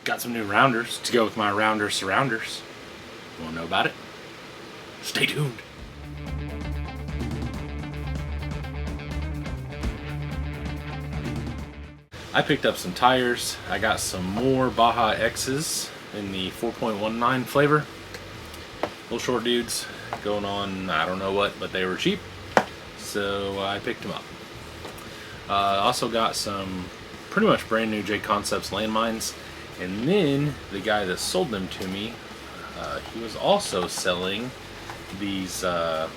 Got some new rounders to go with my rounder surrounders. You wanna know about it? Stay tuned. I picked up some tires. I got some more Baja X's in the 4.19 flavor. Little short dudes going on I don't know what, but they were cheap, so I picked them up. Also got some pretty much brand new J Concepts landmines, and then the guy that sold them to me, he was also selling these, I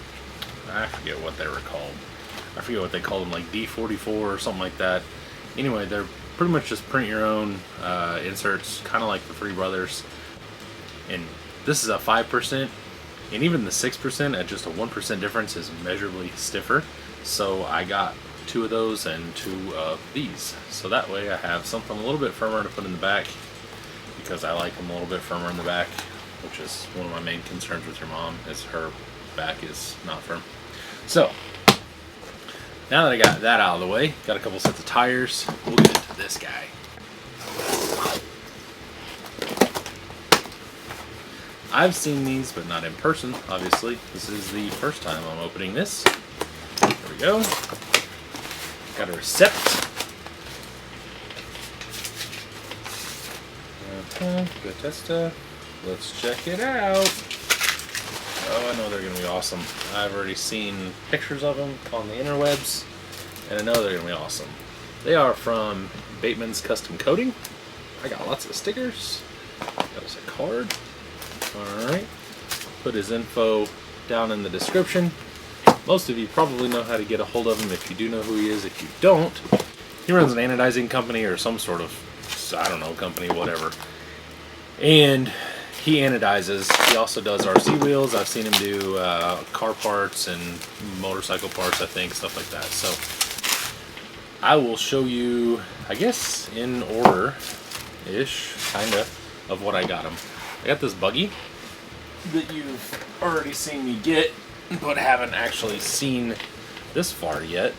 forget what they were called. I forget what they called them, like D44 or something like that. Anyway, they're pretty much just print your own inserts, kind of like the Three Brothers. And this is a 5%, and even the 6% at just a 1% difference is measurably stiffer. So I got 2 of those and 2 of these. So that way I have something a little bit firmer to put in the back, because I like them a little bit firmer in the back, which is one of my main concerns with your mom, is her back is not firm. So now that I got that out of the way, got a couple sets of tires, we'll get into this guy. I've seen these, but not in person, obviously. This is the first time I'm opening this. There we go. Got a receipt. Good test stuff. Let's check it out. Oh, I know they're going to be awesome. I've already seen pictures of them on the interwebs, and I know they're going to be awesome. They are from Batemans Custom Coating. I got lots of stickers. That was a card. Alright. Put his info down in the description. Most of you probably know how to get a hold of him if you do know who he is. If you don't, he runs an anodizing company or some sort of, I don't know, company, whatever. And he anodizes. He also does RC wheels. I've seen him do car parts and motorcycle parts, I think, stuff like that. So I will show you, I guess, in order-ish, kind of what I got him. I got this buggy that you've already seen me get, but haven't actually seen this far yet.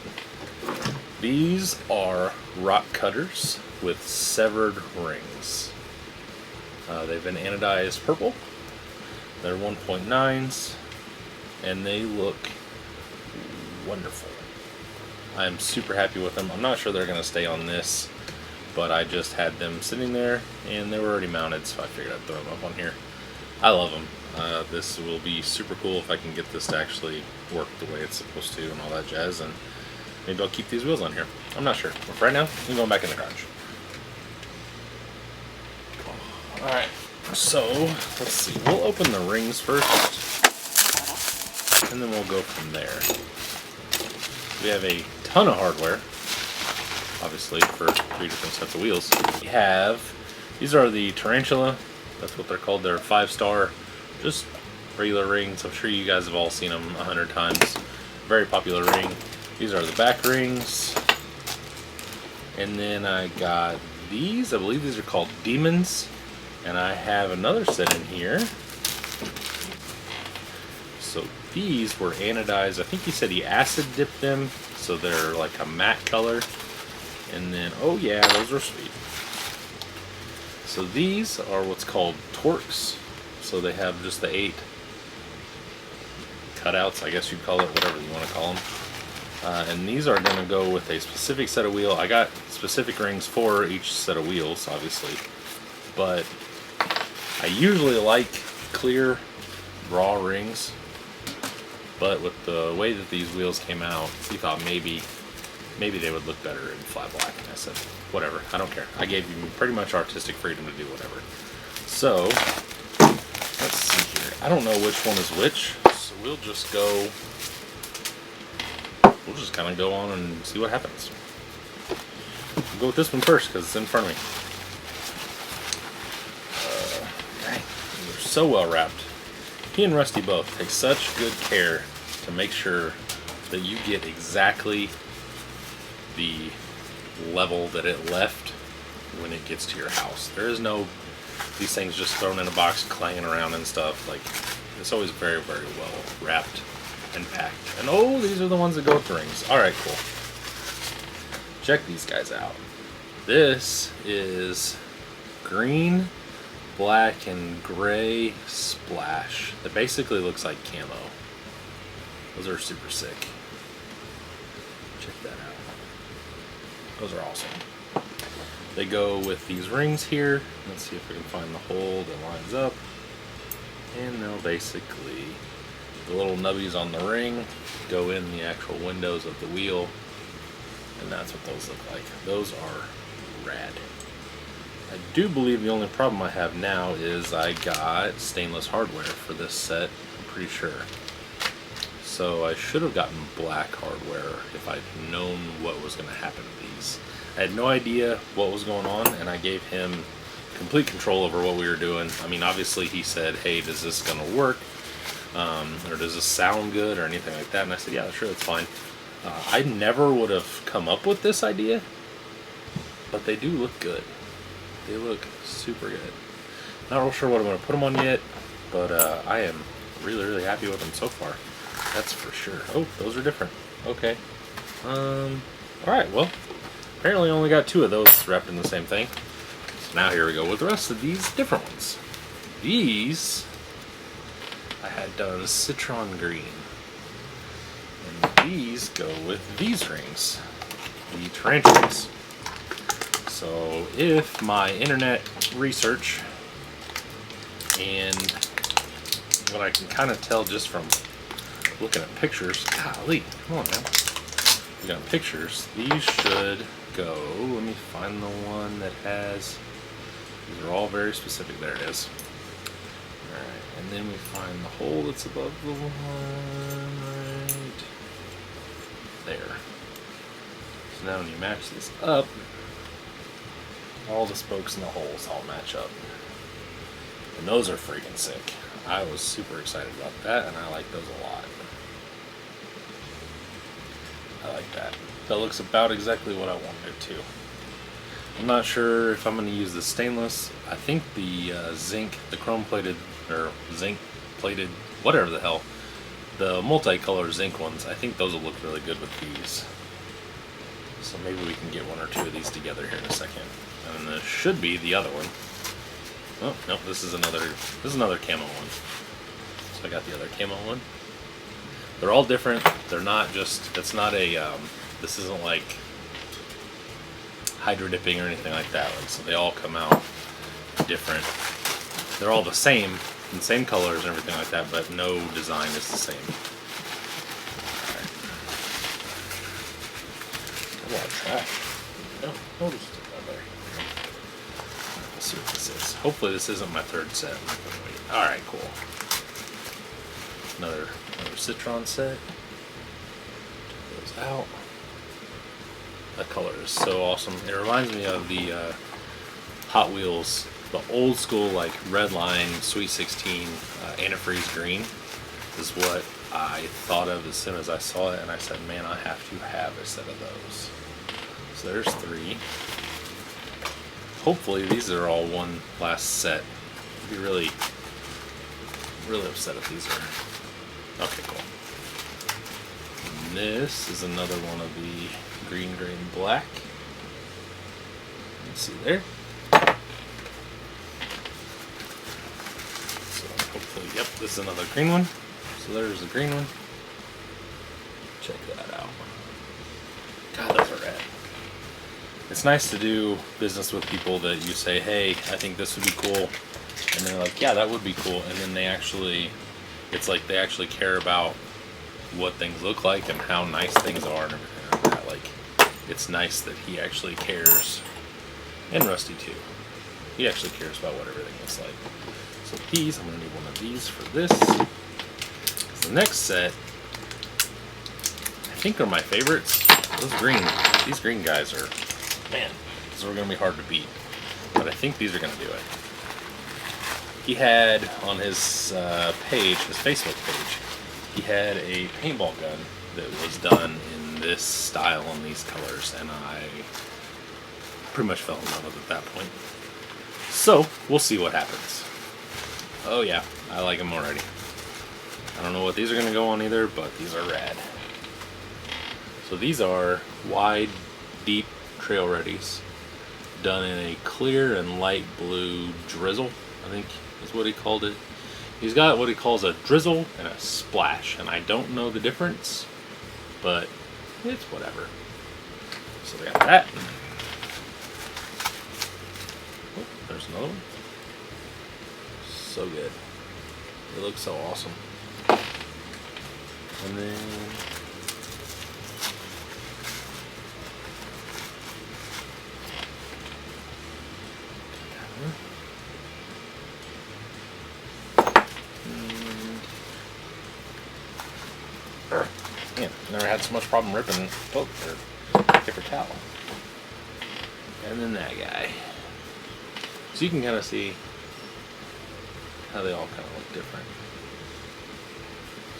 These are rock cutters with severed rings. They've been anodized purple. They're 1.9s, and they look wonderful. I'm super happy with them. I'm not sure they're going to stay on this, but I just had them sitting there, and they were already mounted, so I figured I'd throw them up on here. I love them. This will be super cool if I can get this to actually work the way it's supposed to and all that jazz, and maybe I'll keep these wheels on here. I'm not sure. But for right now, I'm going back in the garage. Alright, so let's see. We'll open the rings first, and then we'll go from there. We have a ton of hardware, obviously, for 3 different sets of wheels. We have, these are the Tarantula, that's what they're called. They're 5-star, just regular rings. I'm sure you guys have all seen them 100 times. Very popular ring. These are the back rings. And then I got these, I believe these are called Demons. And I have another set in here. So these were anodized. I think he said he acid dipped them, so they're like a matte color. And then, oh yeah, those are sweet. So these are what's called Torques. So they have just the 8 cutouts, I guess you'd call it, whatever you want to call them. And these are going to go with a specific set of wheel. I got specific rings for each set of wheels, obviously. But I usually like clear, raw rings. But with the way that these wheels came out, we thought maybe they would look better in flat black. And I said, whatever, I don't care. I gave you pretty much artistic freedom to do whatever. So, let's see here. I don't know which one is which, so we'll just kind of go on and see what happens. We'll go with this one first, because it's in front of me. Dang, they're so well wrapped. He and Rusty both take such good care to make sure that you get exactly the level that it left when it gets to your house. There is no these things just thrown in a box clanging around and stuff. Like, it's always very, very well wrapped and packed. And oh, these are the ones that go with the rings. Alright, cool. Check these guys out. This is green, black, and gray splash that basically looks like camo. Those are super sick. Check that out. Those are awesome. They go with these rings here. Let's see if we can find the hole that lines up. And they'll basically, the little nubbies on the ring go in the actual windows of the wheel. And that's what those look like. Those are rad. I do believe the only problem I have now is I got stainless hardware for this set, I'm pretty sure. So I should have gotten black hardware if I'd known what was going to happen to these. I had no idea what was going on, and I gave him complete control over what we were doing. I mean, obviously he said, hey, is this going to work? Or does this sound good or anything like that? And I said, yeah, sure, that's fine. I never would have come up with this idea, but they do look good. They look super good. Not real sure what I'm going to put them on yet, but I am really, really happy with them so far. That's for sure. Oh, those are different. Okay. Alright, well, apparently I only got 2 of those wrapped in the same thing. So now here we go with the rest of these different ones. These I had done citron green. And these go with these rings. The tarantulas. So if my internet research and what I can kind of tell just from looking at pictures, golly, come on man, looking at pictures, these should go, let me find the one that has, these are all very specific, there it is. Alright, and then we find the hole that's above the one right there. So now when you match this up, all the spokes and the holes all match up. And those are freaking sick. I was super excited about that, and I like those a lot. I like that. That looks about exactly what I wanted it to. I'm not sure if I'm going to use the stainless. I think the zinc, the chrome plated, or zinc plated, whatever the hell, the multicolor zinc ones, I think those will look really good with these. So maybe we can get 1 or 2 of these together here in a second. And this should be the other one. Oh, no, this is another camo one. So I got the other camo one. They're all different. They're not just, it's not a, this isn't like hydro dipping or anything like that. So they all come out different. They're all the same colors and everything like that, but no design is the same. Alright. A lot of trash. No, noticed it down there. Let's see what this is. Hopefully this isn't my 3rd set. Alright, cool. Another citron set. Check those out. That color is so awesome. It reminds me of the Hot Wheels, the old school like red line Sweet 16 antifreeze green is what I thought of as soon as I saw it, and I said, man, I have to have a set of those. So there's 3. Hopefully these are all one last set. I'd be really, really upset if these are. Okay, cool. And this is another one of the green, gray, and black. Let's see there. So hopefully, yep, this is another green one. So there's the green one. Check that out. God, those are rad. It's nice to do business with people that you say, hey, I think this would be cool. And they're like, yeah, that would be cool. And then they actually, it's like they actually care about what things look like and how nice things are and everything like that. Like, it's nice that he actually cares. And Rusty too. He actually cares about what everything looks like. So these, I'm going to need one of these for this. So the next set, I think are my favorites. These green guys are, man, these are going to be hard to beat. But I think these are going to do it. He had on his page, his Facebook page, he had a paintball gun that was done in this style and these colors, and I pretty much fell in love with it at that point. So, we'll see what happens. Oh yeah, I like them already. I don't know what these are going to go on either, but these are rad. So these are wide, deep trail readies done in a clear and light blue drizzle, I think is what he called it. He's got what he calls a drizzle and a splash, and I don't know the difference, but it's whatever. So we got that. Oh, there's another one. So good. It looks so awesome. And then man, never had so much problem ripping paper towel. And then that guy. So you can kind of see how they all kind of look different.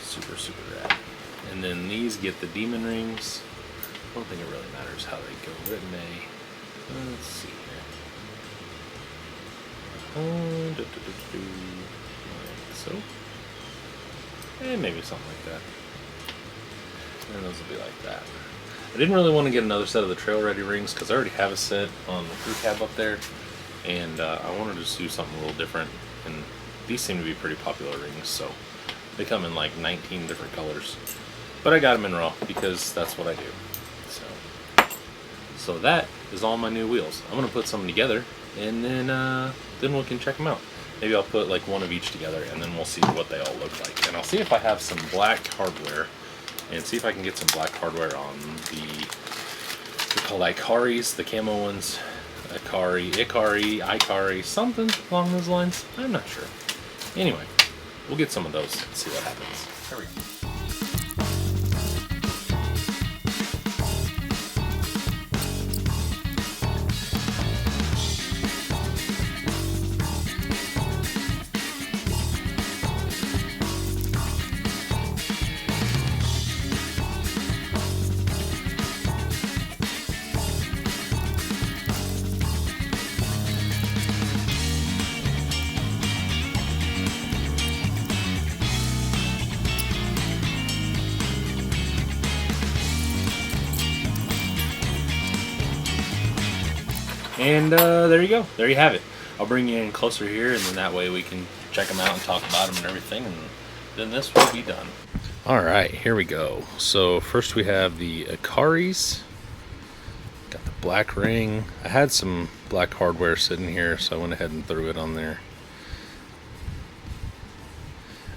Super, super rad. And then these get the demon rings. I don't think it really matters how they go. It may. Let's see here. Like so. And maybe something like that. And those will be like that. I didn't really want to get another set of the trail ready rings because I already have a set on the crew cab up there. And I wanted to just do something a little different. And these seem to be pretty popular rings, so they come in like 19 different colors. But I got them in raw because that's what I do. So that is all my new wheels. I'm gonna put some together, and then we can check them out. Maybe I'll put like one of each together, and then we'll see what they all look like. And I'll see if I have some black hardware, and see if I can get some black hardware on the, we call Ikaris, the camo ones. Ikari, something along those lines. I'm not sure. Anyway, we'll get some of those and see what happens. There we go. And there you go. There you have it. I'll bring you in closer here, and then that way we can check them out and talk about them and everything, and then this will be done. All right, here we go. So first we have the Ikaris. Got the black ring. I had some black hardware sitting here, so I went ahead and threw it on there.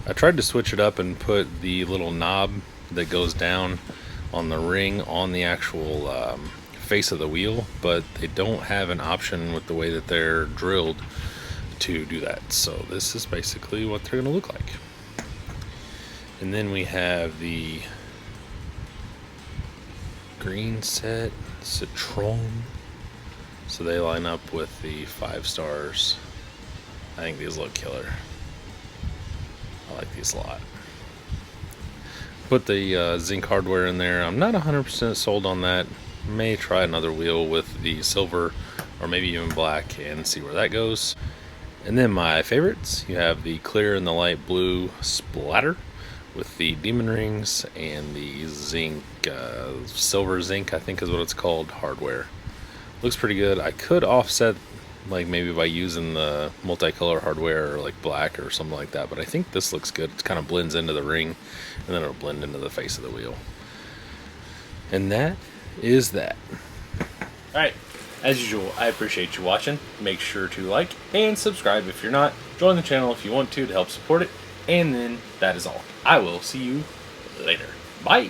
I tried to switch it up and put the little knob that goes down on the ring on the actual face of the wheel, but they don't have an option with the way that they're drilled to do that. So this is basically what they're going to look like. And then we have the green set Citron. So they line up with the 5 stars. I think these look killer. I like these a lot. Put the zinc hardware in there. I'm not 100% sold on that. May try another wheel with the silver or maybe even black and see where that goes. And then my favorites, you have the clear and the light blue splatter with the demon rings and the zinc, silver zinc I think is what it's called, hardware. Looks pretty good. I could offset like maybe by using the multicolor hardware or like black or something like that, but I think this looks good. It kind of blends into the ring and then it'll blend into the face of the wheel. And that is that. Alright, as usual, I appreciate you watching. Make sure to like and subscribe if you're not. Join the channel if you want to help support it. And then that is all. I will see you later. Bye.